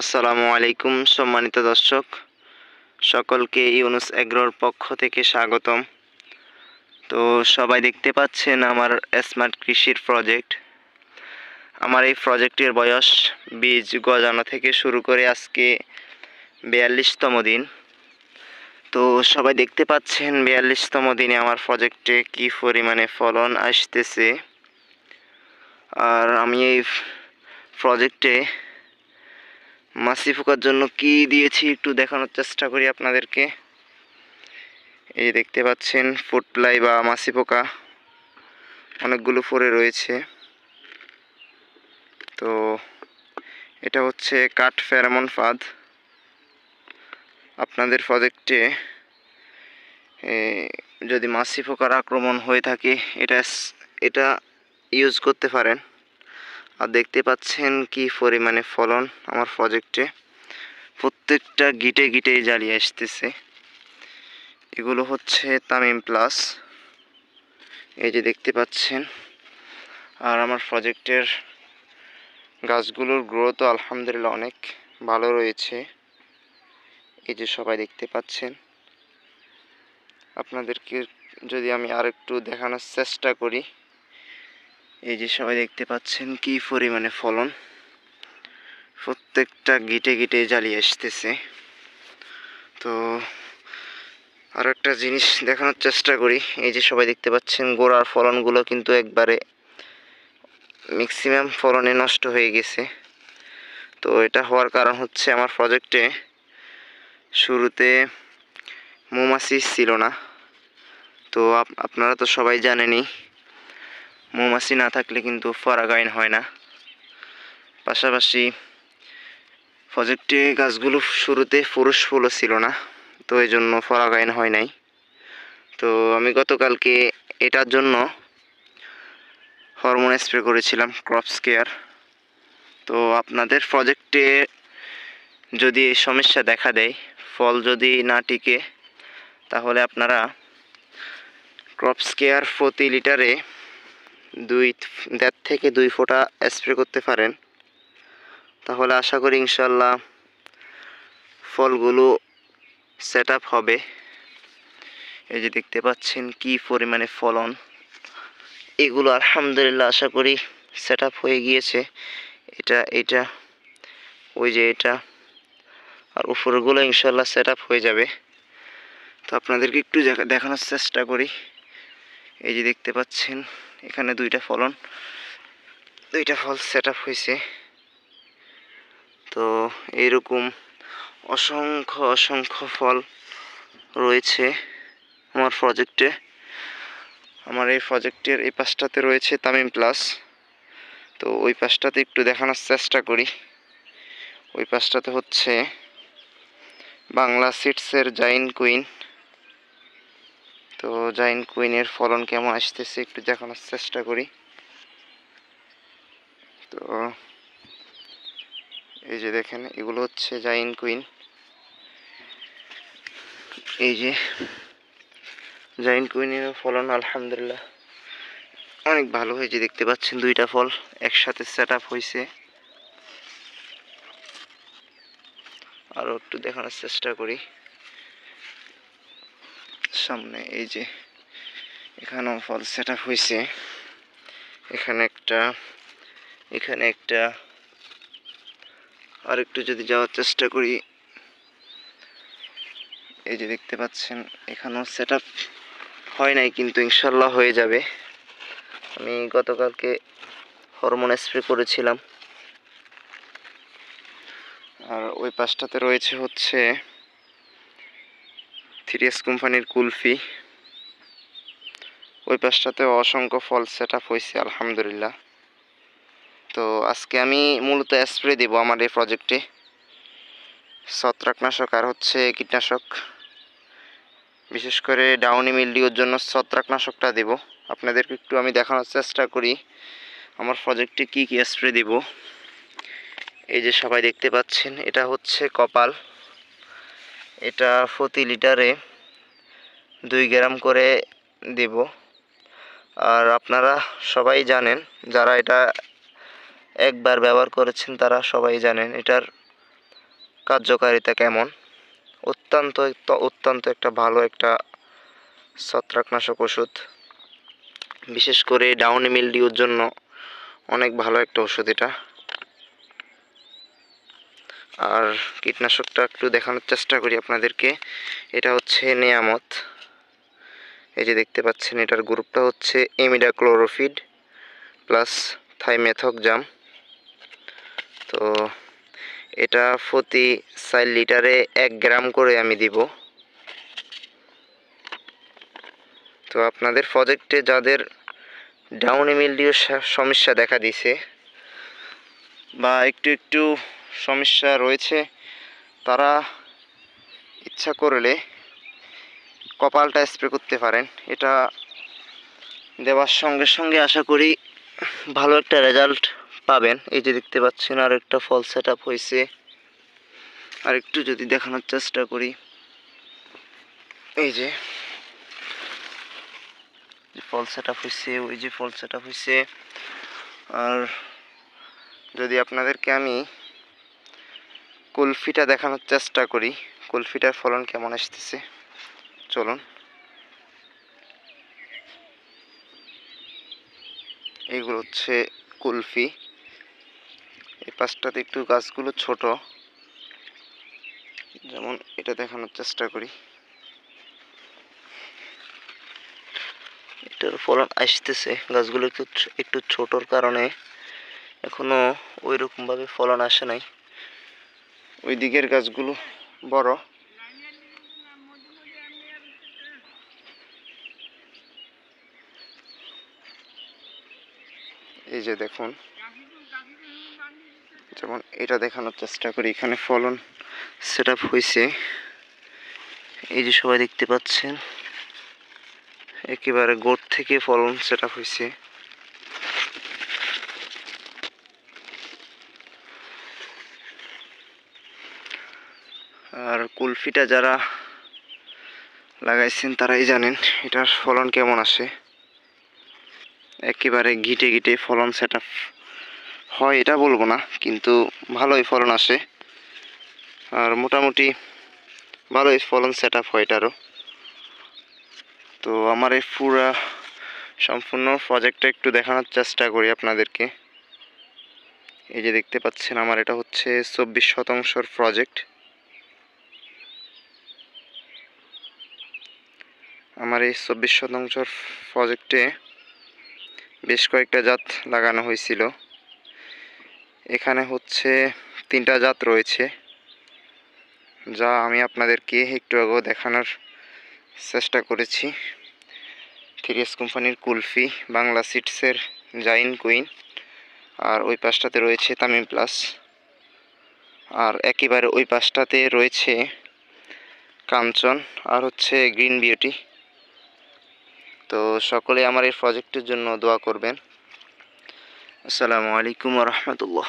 আসসালামু আলাইকুম সম্মানিত দর্শক, সকলকে ইউনুস এগ্রোর পক্ষ থেকে স্বাগতম। তো সবাই দেখতে পাচ্ছেন আমার স্মার্ট কৃষির প্রজেক্ট। আমার এই প্রজেক্টের বয়স বীজ গজানো থেকে শুরু করে আজকে 42তম দিন। তো সবাই দেখতে পাচ্ছেন 42তম দিনে আমার প্রজেক্টে কি পরিমাণে ফলন আসতেছে। আর আমি এই প্রজেক্টে মাছি পোকার জন্য কি দিয়েছি একটু দেখানোর চেষ্টা করি আপনাদেরকে। এই দেখতে পাচ্ছেন ফুড ফ্লাই বা মাছি পোকা অনেকগুলো পড়ে রয়েছে। তো এটা হচ্ছে কাঠ ফেরোমন ফাঁদ। আপনাদের প্রজেক্টে যদি মাছি পোকার আক্রমণ হয়ে থাকে এটা ইউজ করতে পারেন। আর দেখতে পাচ্ছেন কি পরিমাণে ফলন আমার প্রজেক্টে, প্রত্যেকটা গিটে গিটেই জ্বালিয়ে আসতেছে। এগুলো হচ্ছে তামিম প্লাস, এই যে দেখতে পাচ্ছেন। আর আমার প্রজেক্টের গাছগুলোর গ্রোথও আলহামদুলিল্লাহ অনেক ভালো রয়েছে। এই যে সবাই দেখতে পাচ্ছেন। আপনাদেরকে যদি আমি আরেকটু দেখানোর চেষ্টা করি, এই যে সবাই দেখতে পাচ্ছেন কি পরিমাণে ফলন, প্রত্যেকটা গিটে গিটে জ্বালিয়ে আসতেছে। তো আরও একটা জিনিস দেখানোর চেষ্টা করি, এই যে সবাই দেখতে পাচ্ছেন গোড়ার ফলনগুলো কিন্তু একবারে ম্যাক্সিমাম ফলনে নষ্ট হয়ে গেছে। তো এটা হওয়ার কারণ হচ্ছে আমার প্রজেক্টে শুরুতে মৌমাছি ছিল না। তো আপনারা তো সবাই জানেনই, মৌমাছি না থাকলে কিন্তু পরাগায়ন হয় না। পাশাপাশি প্রজেক্টে গাছগুলো শুরুতে পুরুষ ফুলও ছিল না, তো এই জন্য পরাগায়ন হয় নাই। তো আমি গতকালকে এটার জন্য হরমোন স্প্রে করেছিলাম, ক্রপস কেয়ার। তো আপনাদের প্রজেক্টে যদি এই সমস্যা দেখা দেয়, ফল যদি না টিকে, তাহলে আপনারা ক্রপস কেয়ার প্রতি লিটারে 1.5 থেকে 2 ফোঁটা স্প্রে করতে পারেন। তাহলে আশা করি ইনশাল্লাহ ফলগুলো সেট আপ হবে। এই যে দেখতে পাচ্ছেন কি পরিমাণে ফলন, এগুলো আলহামদুলিল্লাহ আশা করি সেট আপ হয়ে গিয়েছে। এটা ওই যে এটা আর উপরগুলো ইনশাল্লাহ সেট আপ হয়ে যাবে। তো আপনাদেরকে একটু দেখানোর চেষ্টা করি। এই যে দেখতে পাচ্ছেন এখানে 2টা ফল সেট আপ হয়েছে। তো এইরকম অসংখ্য ফল রয়েছে আমার প্রজেক্টে। আমার এই প্রজেক্টের এই পাশটাতে রয়েছে তামিম প্লাস। তো ওই পাশটাতে একটু দেখানোর চেষ্টা করি। ওই পাশটাতে হচ্ছে বাংলা সিডসের জাইন কুইন। তো জাইন কুইনের ফলন কেমন আসতেছে একটু দেখানোর চেষ্টা করি। তো এই যে দেখেন, এগুলো হচ্ছে জাইন কুইন। এই যে জাইন কুইনের ফলন আলহামদুলিল্লাহ অনেক ভালো হয়েছে। দেখতে পাচ্ছেন 2টা ফল একসাথে সেট আপ হয়েছে। আরও একটু দেখানোর চেষ্টা করি সামনে। এই যে এখানেও ফল সেট আপ হয়েছে, এখানে একটা আর একটু যদি যাওয়ার চেষ্টা করি, এই যে দেখতে পাচ্ছেন এখানেও সেট আপ হয় নাই, কিন্তু ইনশাল্লাহ হয়ে যাবে। আমি গতকালকে হরমোন স্প্রে করেছিলাম। আর ওই পাশটাতে রয়েছে হচ্ছে 3S কোম্পানির কুলফি। ওই পাশটাতে অসংখ্য ফল সেট আপ হয়েছে আলহামদুলিল্লাহ। তো আজকে আমি মূলত স্প্রে দেব আমার এই প্রজেক্টে ছত্রাকনাশক আর হচ্ছে কীটনাশক। বিশেষ করে ডাউনি মিলডিউর জন্য ছত্রাকনাশকটা দেব। আপনাদেরকে একটু আমি দেখানোর চেষ্টা করি আমার প্রজেক্টে কি স্প্রে দেব। এই যে সবাই দেখতে পাচ্ছেন, এটা হচ্ছে কপাল। এটা প্রতি লিটারে 2 গ্রাম করে দেব। আর আপনারা সবাই জানেন, যারা এটা একবার ব্যবহার করেছেন তারা সবাই জানেন এটার কার্যকারিতা কেমন। অত্যন্ত একটা ভালো একটা ছত্রাকনাশক ওষুধ, বিশেষ করে ডাউনি মিলডিউর জন্য অনেক ভালো একটা ওষুধ এটা। আর কীটনাশকটা একটু দেখানোর চেষ্টা করি আপনাদেরকে। এটা হচ্ছে নেয়ামত, এই যে দেখতে পাচ্ছেন, এটার গ্রুপটা হচ্ছে ইমিডাক্লোরোফিড প্লাস থাইমেথক্সাম। তো এটা প্রতি 4 লিটারে 1 গ্রাম করে আমি দিব। তো আপনাদের প্রজেক্টে যাদের ডাউনি মিলডিউ সমস্যা দেখা দিছে বা একটু সমস্যা রয়েছে, তারা ইচ্ছা করলে কপালটা স্প্রে করতে পারেন। এটা দেওয়ার সঙ্গে সঙ্গে আশা করি ভালো একটা রেজাল্ট পাবেন। এই যে দেখতে পাচ্ছেন আর একটা ফল সেট আপ হয়েছে। আর একটু যদি দেখানোর চেষ্টা করি, এই যে ফল সেট আপ হয়েছে, ওই যে ফল সেট আপ হয়েছে। আর যদি আপনাদেরকে আমি কুলফিটা দেখানোর চেষ্টা করি, কুলফিটার ফলন কেমন আসতেছে, চলুন। এইগুলো হচ্ছে কুলফি। এই পাশটাতে একটু গাছগুলো ছোট, যেমন এটা দেখানোর চেষ্টা করি। এটার ফলন আসতেছে, গাছগুলো একটু ছোটর কারণে এখনো ওই রকম ভাবে ফলন আসে নাই। ওই দিকের গাছগুলো বড়। এই যে দেখুন, যেমন এটা দেখানোর চেষ্টা করি, এখানে ফলন সেট আপ হয়েছে। এই যে সবাই দেখতে পাচ্ছেন, একেবারে গোড় থেকে ফলন সেট আপ হয়েছে। আর কুলফিটা যারা লাগাইছেন তারাই জানেন এটার ফলন কেমন আসে। একেবারে ঘিটে ফলন সেট আপ হয় এটা বলবো না, কিন্তু ভালোই ফলন আসে। আর মোটামুটি ভালোই ফলন সেট আপ হয় এটারও। তো আমার এই পুরা সম্পূর্ণ প্রজেক্টটা একটু দেখানোর চেষ্টা করি আপনাদেরকে। এই যে দেখতে পাচ্ছেন, আমার এটা হচ্ছে 24 শতাংশের প্রজেক্ট। আমার এই 24 শতাংশের প্রজেক্টে বেশ কয়েকটা জাত লাগানো হয়েছিল। এখানে হচ্ছে 3টা জাত রয়েছে, যা আমি আপনাদেরকে একটু আগেও দেখানোর চেষ্টা করেছি। 3S কোম্পানির কুলফি, বাংলা সিডসের জাইন কুইন, আর ওই পাশটাতে রয়েছে তামিম প্লাস, আর একেবারে ওই পাশটাতে রয়েছে কাঞ্চন, আর হচ্ছে গ্রিন বিউটি। তো সকলে আমার এই প্রজেক্টের জন্য দোয়া করবেন। আসসালামু আলাইকুম ওয়া রাহমাতুল্লাহ।